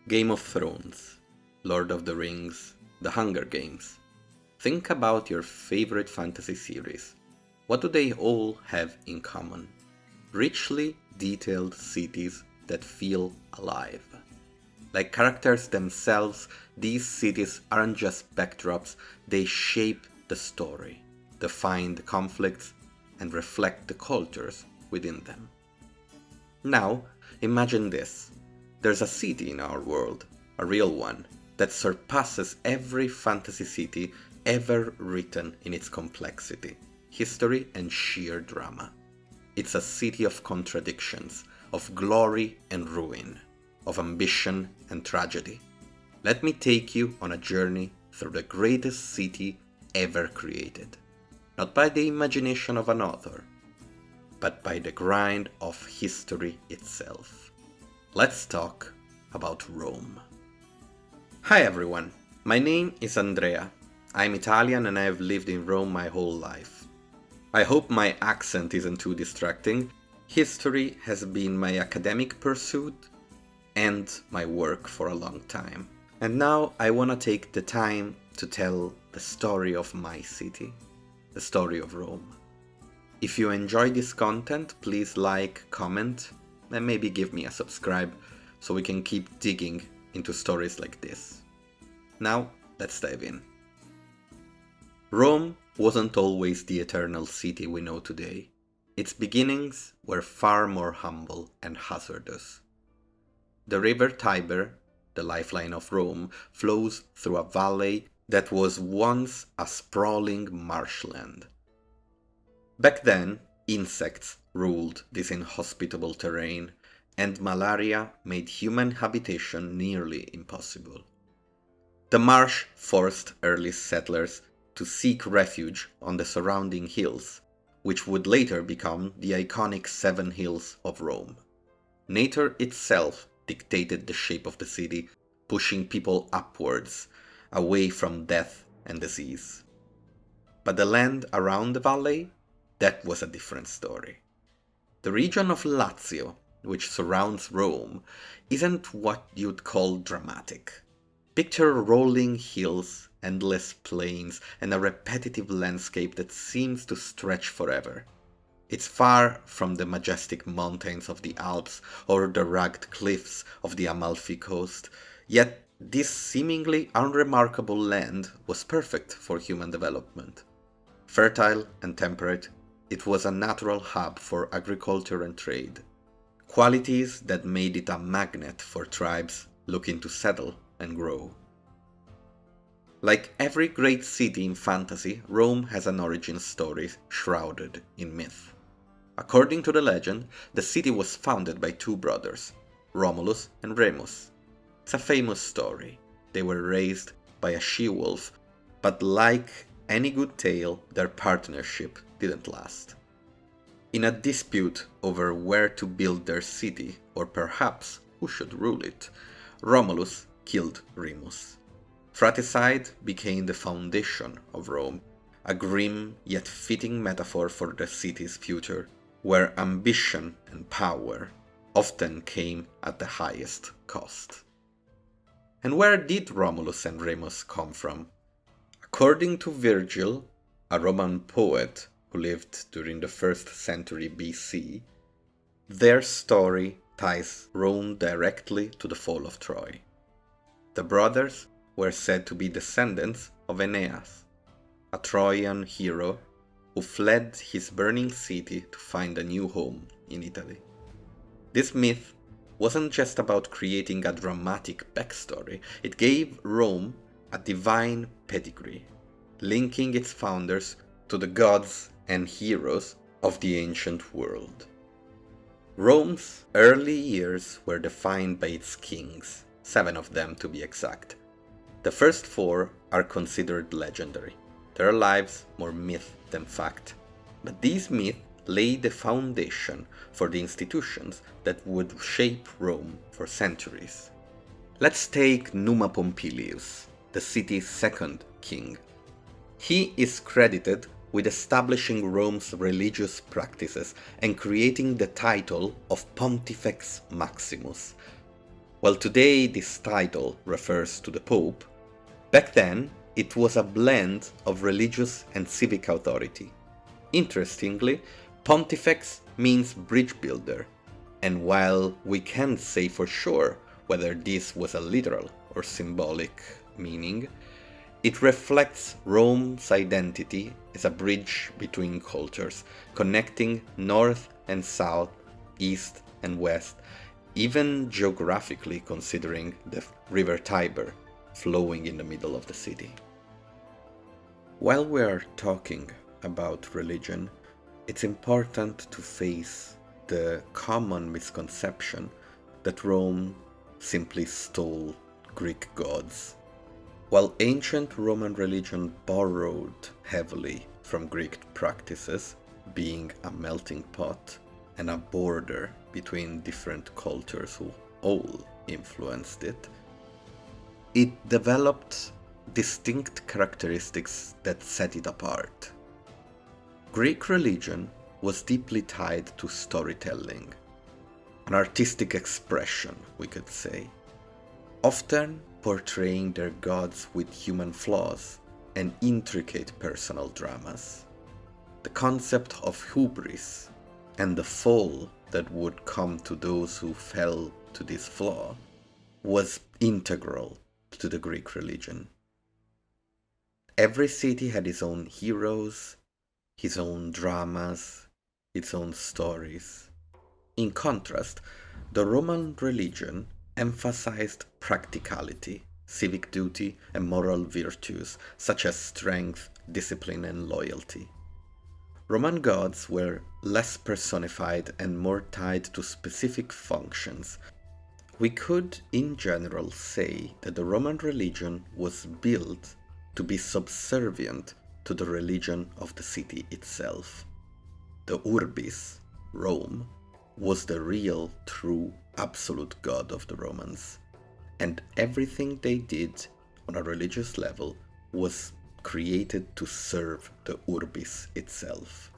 Game of Thrones, Lord of the Rings, The Hunger Games. Think about your favorite fantasy series. What do they all have in common? Richly detailed cities that feel alive. Like characters themselves, these cities aren't just backdrops, they shape the story, define the conflicts, and reflect the cultures within them. Now, imagine this. There's a city in our world, a real one, that surpasses every fantasy city ever written in its complexity, history, and sheer drama. It's a city of contradictions, of glory and ruin, of ambition and tragedy. Let me take you on a journey through the greatest city ever created, not by the imagination of an author, but by the grind of history itself. Let's talk about Rome. Hi everyone, my name is Andrea. I'm Italian and I have lived in Rome my whole life. I hope my accent isn't too distracting. History has been my academic pursuit and my work for a long time. And now I want to take the time to tell the story of my city, the story of Rome. If you enjoy this content, please like, comment, and maybe give me a subscribe so we can keep digging into stories like this. Now, let's dive in. Rome wasn't always the eternal city we know today. Its beginnings were far more humble and hazardous. The river Tiber, the lifeline of Rome, flows through a valley that was once a sprawling marshland. Back then, insects ruled this inhospitable terrain, and malaria made human habitation nearly impossible. The marsh forced early settlers to seek refuge on the surrounding hills, which would later become the iconic Seven Hills of Rome. Nature itself dictated the shape of the city, pushing people upwards, away from death and disease. But the land around the valley, that was a different story. The region of Lazio, which surrounds Rome, isn't what you'd call dramatic. Picture rolling hills, endless plains, and a repetitive landscape that seems to stretch forever. It's far from the majestic mountains of the Alps or the rugged cliffs of the Amalfi Coast, yet this seemingly unremarkable land was perfect for human development. Fertile and temperate, it was a natural hub for agriculture and trade, qualities that made it a magnet for tribes looking to settle and grow. Like every great city in fantasy, Rome has an origin story shrouded in myth. According to the legend, the city was founded by two brothers, Romulus and Remus. It's a famous story. They were raised by a she-wolf, but like any good tale, their partnership didn't last. In a dispute over where to build their city, or perhaps who should rule it, Romulus killed Remus. Fratricide became the foundation of Rome, a grim yet fitting metaphor for the city's future, where ambition and power often came at the highest cost. And where did Romulus and Remus come from? According to Virgil, a Roman poet who lived during the 1st century BC, their story ties Rome directly to the fall of Troy. The brothers were said to be descendants of Aeneas, a Trojan hero who fled his burning city to find a new home in Italy. This myth wasn't just about creating a dramatic backstory, it gave Rome a divine pedigree, linking its founders to the gods and heroes of the ancient world. Rome's early years were defined by its kings, 7 of them to be exact. The first 4 are considered legendary, their lives more myth than fact. But these myths laid the foundation for the institutions that would shape Rome for centuries. Let's take Numa Pompilius, the city's 2nd king. He is credited with establishing Rome's religious practices and creating the title of Pontifex Maximus. While today this title refers to the Pope, back then it was a blend of religious and civic authority. Interestingly, Pontifex means bridge builder, and while we can't say for sure whether this was a literal or symbolic meaning, it reflects Rome's identity as a bridge between cultures, connecting north and south, east and west, even geographically considering the river Tiber flowing in the middle of the city. While we are talking about religion, it's important to face the common misconception that Rome simply stole Greek gods. While ancient Roman religion borrowed heavily from Greek practices, being a melting pot and a border between different cultures who all influenced it, it developed distinct characteristics that set it apart. Greek religion was deeply tied to storytelling, an artistic expression, we could say, often portraying their gods with human flaws and intricate personal dramas. The concept of hubris and the fall that would come to those who fell to this flaw was integral to the Greek religion. Every city had its own heroes, his own dramas, its own stories. In contrast, the Roman religion emphasized practicality, civic duty, and moral virtues such as strength, discipline, and loyalty. Roman gods were less personified and more tied to specific functions. We could, in general, say that the Roman religion was built to be subservient to the religion of the city itself. The Urbis, Rome, was the real, true, absolute god of the Romans, and everything they did on a religious level was created to serve the Urbis itself.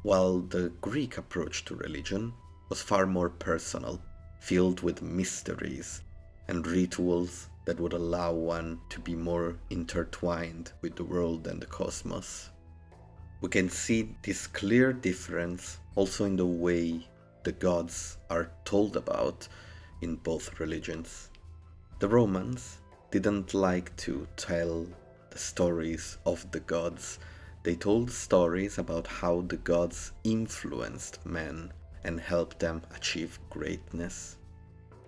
While the Greek approach to religion was far more personal, filled with mysteries and rituals that would allow one to be more intertwined with the world and the cosmos. We can see this clear difference also in the way the gods are told about in both religions. The Romans didn't like to tell the stories of the gods. They told stories about how the gods influenced men and helped them achieve greatness.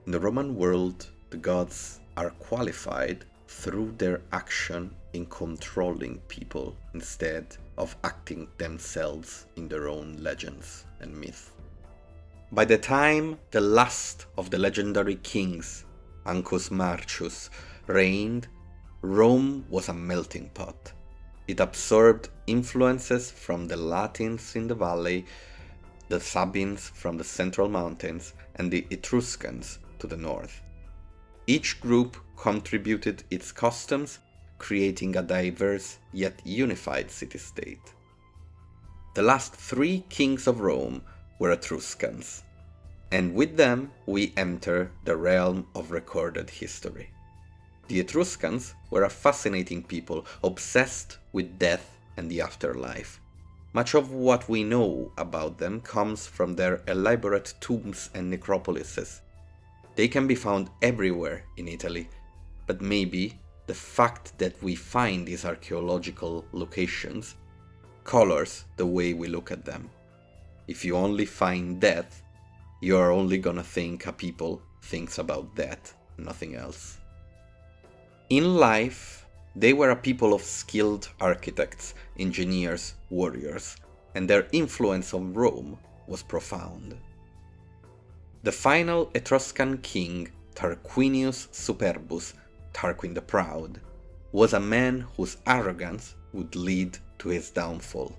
In the Roman world, the gods are qualified through their action in controlling people instead of acting themselves in their own legends and myth. By the time the last of the legendary kings, Ancus Marcius, reigned, Rome was a melting pot. It absorbed influences from the Latins in the valley, the Sabines from the central mountains, and the Etruscans to the north. Each group contributed its customs, creating a diverse yet unified city-state. The last 3 kings of Rome were Etruscans, and with them we enter the realm of recorded history. The Etruscans were a fascinating people obsessed with death and the afterlife. Much of what we know about them comes from their elaborate tombs and necropolises. They can be found everywhere in Italy, but maybe the fact that we find these archaeological locations colors the way we look at them. If you only find death, you are only gonna think a people thinks about death, nothing else. In life, they were a people of skilled architects, engineers, warriors, and their influence on Rome was profound. The final Etruscan king, Tarquinius Superbus, Tarquin the Proud, was a man whose arrogance would lead to his downfall.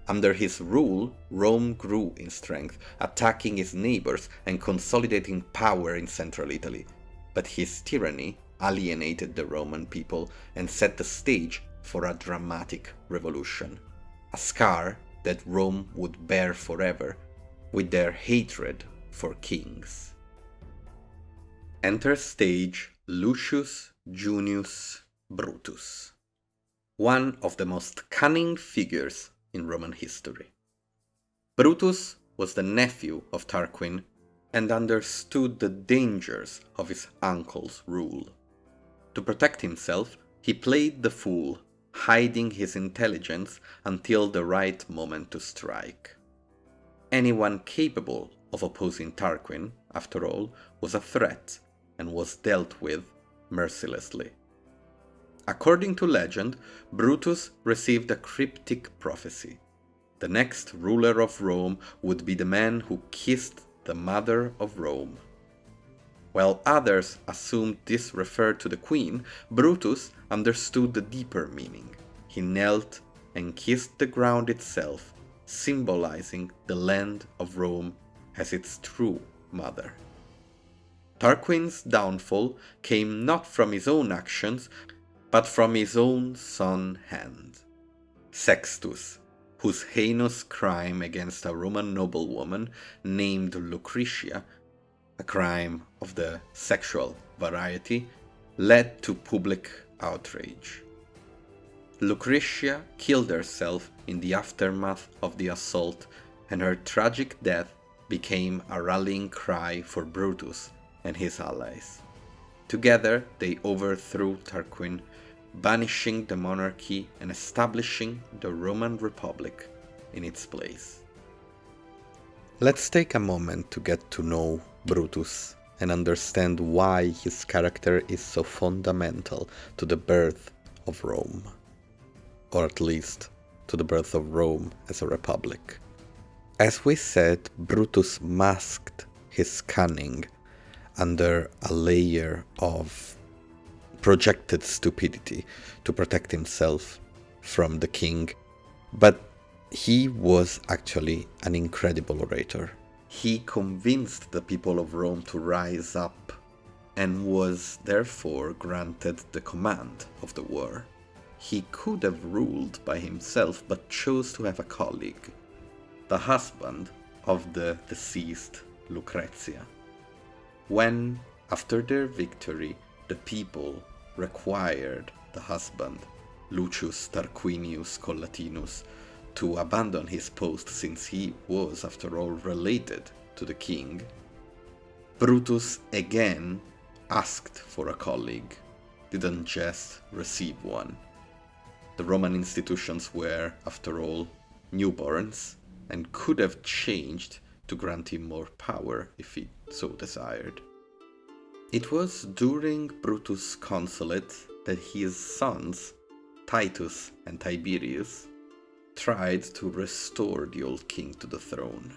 Under his rule, Rome grew in strength, attacking its neighbors and consolidating power in central Italy. But his tyranny alienated the Roman people and set the stage for a dramatic revolution, a scar that Rome would bear forever with their hatred for kings. Enter stage Lucius Junius Brutus, one of the most cunning figures in Roman history. Brutus was the nephew of Tarquin and understood the dangers of his uncle's rule. To protect himself, he played the fool, hiding his intelligence until the right moment to strike. Anyone capable of opposing Tarquin, after all, was a threat and was dealt with mercilessly. According to legend, Brutus received a cryptic prophecy. The next ruler of Rome would be the man who kissed the mother of Rome. While others assumed this referred to the queen, Brutus understood the deeper meaning. He knelt and kissed the ground itself, symbolizing the land of Rome as its true mother. Tarquin's downfall came not from his own actions, but from his own son's hand. Sextus, whose heinous crime against a Roman noblewoman named Lucretia, a crime of the sexual variety, led to public outrage. Lucretia killed herself in the aftermath of the assault, and her tragic death became a rallying cry for Brutus and his allies. Together they overthrew Tarquin, banishing the monarchy and establishing the Roman Republic in its place. Let's take a moment to get to know Brutus and understand why his character is so fundamental to the birth of Rome, or at least to the birth of Rome as a republic. As we said, Brutus masked his cunning under a layer of projected stupidity to protect himself from the king, but he was actually an incredible orator. He convinced the people of Rome to rise up and was therefore granted the command of the war. He could have ruled by himself, but chose to have a colleague, the husband of the deceased Lucretia. When, after their victory, the people required the husband, Lucius Tarquinius Collatinus, to abandon his post since he was, after all, related to the king, Brutus again asked for a colleague, didn't just receive one. The Roman institutions were, after all, newborns and could have changed to grant him more power if he so desired. It was during Brutus' consulate that his sons, Titus and Tiberius, tried to restore the old king to the throne.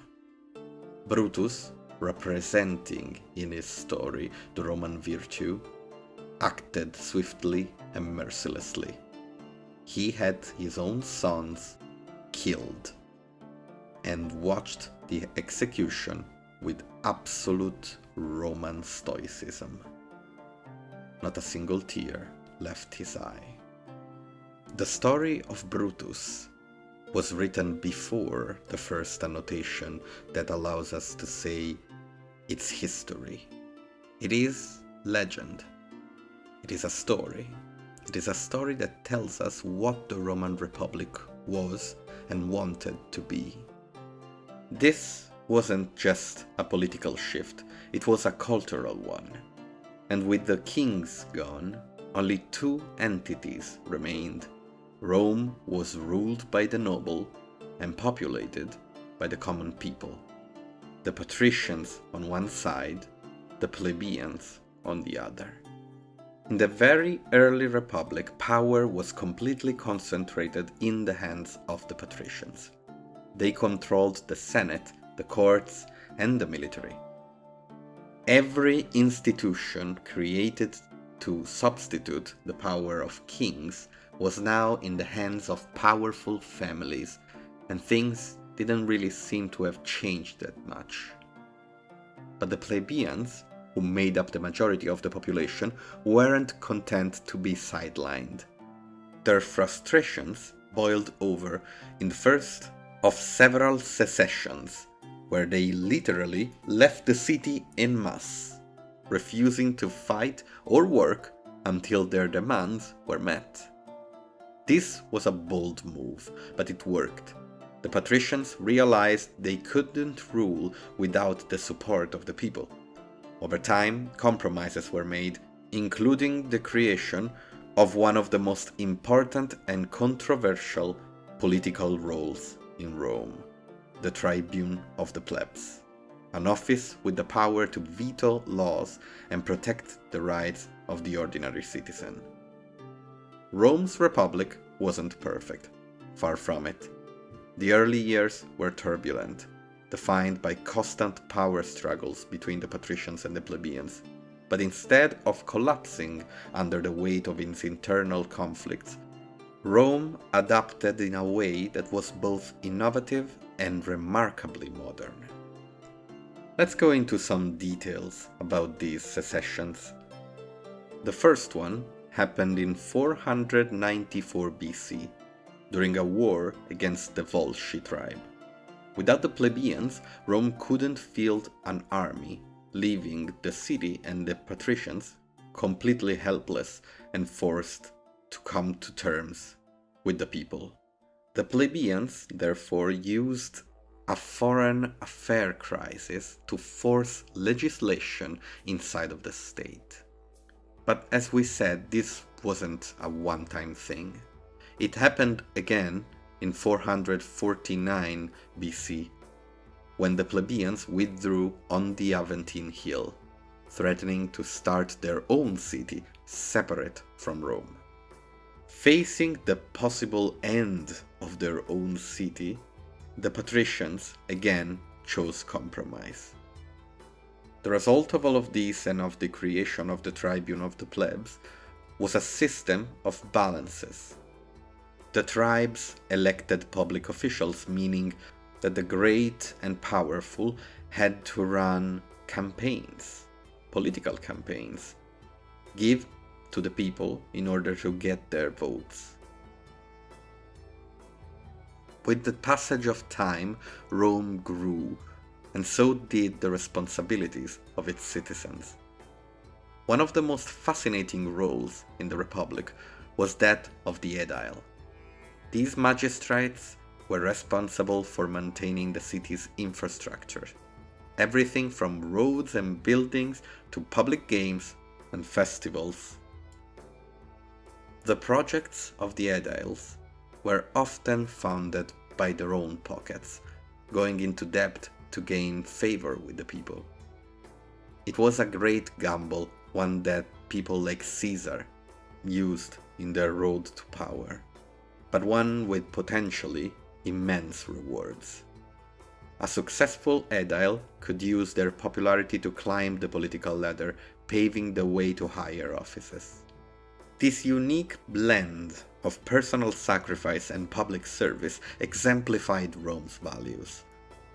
Brutus, representing in his story the Roman virtue, acted swiftly and mercilessly. He had his own sons killed and watched the execution with absolute Roman stoicism. Not a single tear left his eye. The story of Brutus was written before the first annotation that allows us to say it's history. It is legend. It is a story. It is a story that tells us what the Roman Republic was and wanted to be. This wasn't just a political shift, it was a cultural one. And with the kings gone, only two entities remained. Rome was ruled by the noble and populated by the common people. The Patricians on one side, the Plebeans on the other. In the very early republic, power was completely concentrated in the hands of the Patricians. They controlled the Senate, the courts, and the military. Every institution created to substitute the power of kings was now in the hands of powerful families, and things didn't really seem to have changed that much. But the plebeians, who made up the majority of the population, weren't content to be sidelined. Their frustrations boiled over in the first of several secessions, where they literally left the city en masse. refusing to fight or work until their demands were met. This was a bold move, but it worked. The patricians realized they couldn't rule without the support of the people. Over time, compromises were made, including the creation of one of the most important and controversial political roles in Rome, the Tribune of the Plebs, an office with the power to veto laws and protect the rights of the ordinary citizen. Rome's republic wasn't perfect, far from it. The early years were turbulent, defined by constant power struggles between the patricians and the plebeians. But instead of collapsing under the weight of its internal conflicts, Rome adapted in a way that was both innovative and remarkably modern. Let's go into some details about these secessions. The first one happened in 494 BC, during a war against the Volsci tribe. Without the plebeians, Rome couldn't field an army, leaving the city and the patricians completely helpless and forced to come to terms with the people. The plebeians therefore used a foreign affair crisis to force legislation inside of the state. But as we said, this wasn't a one-time thing. It happened again in 449 BC, when the plebeians withdrew on the Aventine Hill, threatening to start their own city separate from Rome. Facing the possible end of their own city, the patricians again chose compromise. The result of all of this and of the creation of the Tribune of the Plebs was a system of balances. The tribes elected public officials, meaning that the great and powerful had to run campaigns, political campaigns, give to the people in order to get their votes. With the passage of time, Rome grew, and so did the responsibilities of its citizens. One of the most fascinating roles in the Republic was that of the aedile. These magistrates were responsible for maintaining the city's infrastructure, everything from roads and buildings to public games and festivals. The projects of the aediles were often funded by their own pockets, going into debt to gain favor with the people. It was a great gamble, one that people like Caesar used in their road to power, but one with potentially immense rewards. A successful aedile could use their popularity to climb the political ladder, paving the way to higher offices. This unique blend of personal sacrifice and public service exemplified Rome's values.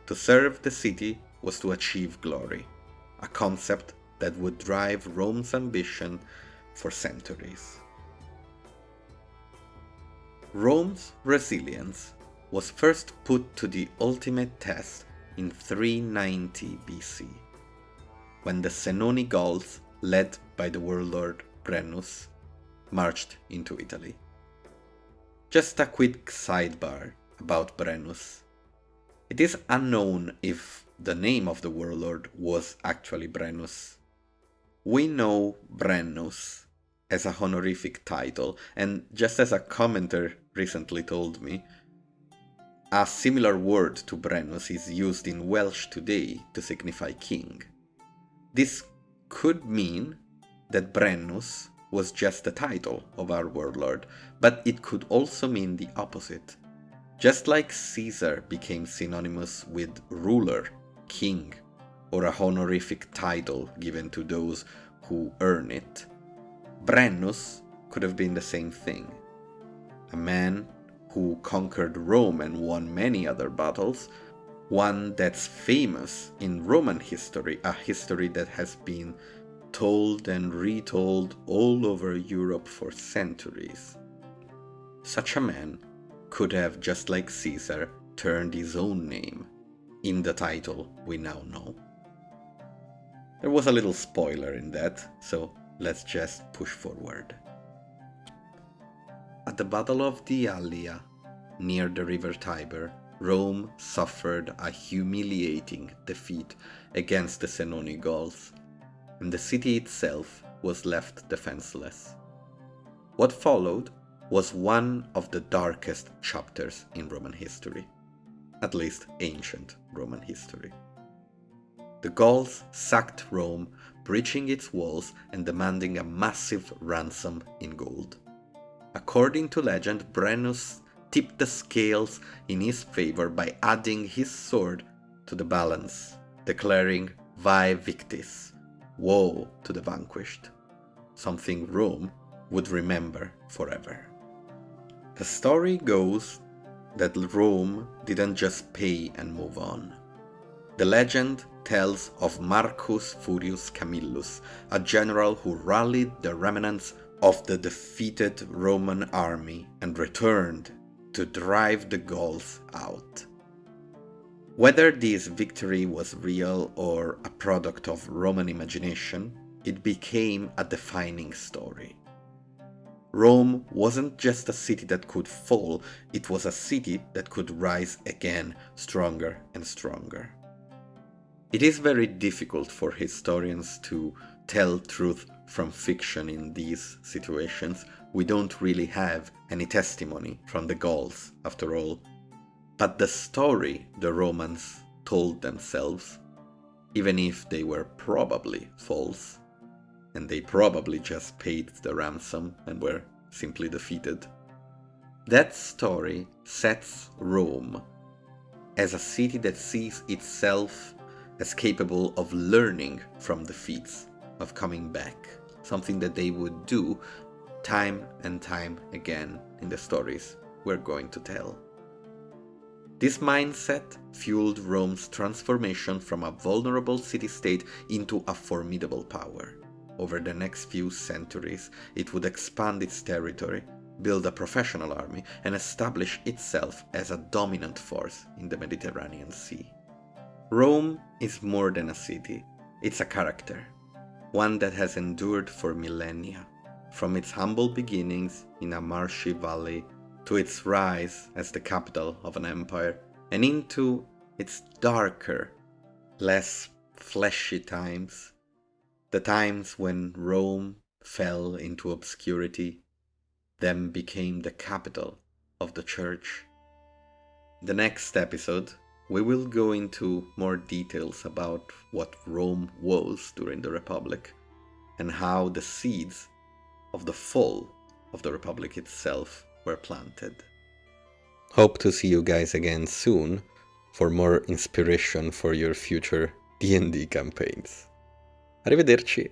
To serve the city was to achieve glory, a concept that would drive Rome's ambition for centuries. Rome's resilience was first put to the ultimate test in 390 BC, when the Senoni Gauls, led by the warlord Brennus, marched into Italy. Just a quick sidebar about Brennus. It is unknown if the name of the warlord was actually Brennus. We know Brennus as a honorific title, and just as a commenter recently told me, a similar word to Brennus is used in Welsh today to signify king. This could mean that Brennus was just the title of our warlord, but it could also mean the opposite. Just like Caesar became synonymous with ruler, king, or a honorific title given to those who earn it, Brennus could have been the same thing. A man who conquered Rome and won many other battles, one that's famous in Roman history, a history that has been told and retold all over Europe for centuries. Such a man could have, just like Caesar, turned his own name in the title we now know. There was a little spoiler in that, so let's just push forward. At the Battle of the Allia, near the river Tiber, Rome suffered a humiliating defeat against the Senoni Gauls, and the city itself was left defenseless. What followed was one of the darkest chapters in Roman history, at least ancient Roman history. The Gauls sacked Rome, breaching its walls and demanding a massive ransom in gold. According to legend, Brennus tipped the scales in his favor by adding his sword to the balance, declaring Vae Victis, woe to the vanquished, something Rome would remember forever. The story goes that Rome didn't just pay and move on. The legend tells of Marcus Furius Camillus, a general who rallied the remnants of the defeated Roman army and returned to drive the Gauls out. Whether this victory was real or a product of Roman imagination, it became a defining story. Rome wasn't just a city that could fall, it was a city that could rise again, stronger and stronger. It is very difficult for historians to tell truth from fiction in these situations. We don't really have any testimony from the Gauls, after all. But the story the Romans told themselves, even if they were probably false, and they probably just paid the ransom and were simply defeated, that story sets Rome as a city that sees itself as capable of learning from defeats, of coming back, something that they would do time and time again in the stories we're going to tell. This mindset fueled Rome's transformation from a vulnerable city-state into a formidable power. Over the next few centuries, it would expand its territory, build a professional army, and establish itself as a dominant force in the Mediterranean Sea. Rome is more than a city, it's a character, one that has endured for millennia, from its humble beginnings in a marshy valley to its rise as the capital of an empire, and into its darker, less fleshy times, the times when Rome fell into obscurity, then became the capital of the Church. In the next episode, we will go into more details about what Rome was during the Republic and how the seeds of the fall of the Republic itself were planted. Hope to see you guys again soon for more inspiration for your future D&D campaigns. Arrivederci!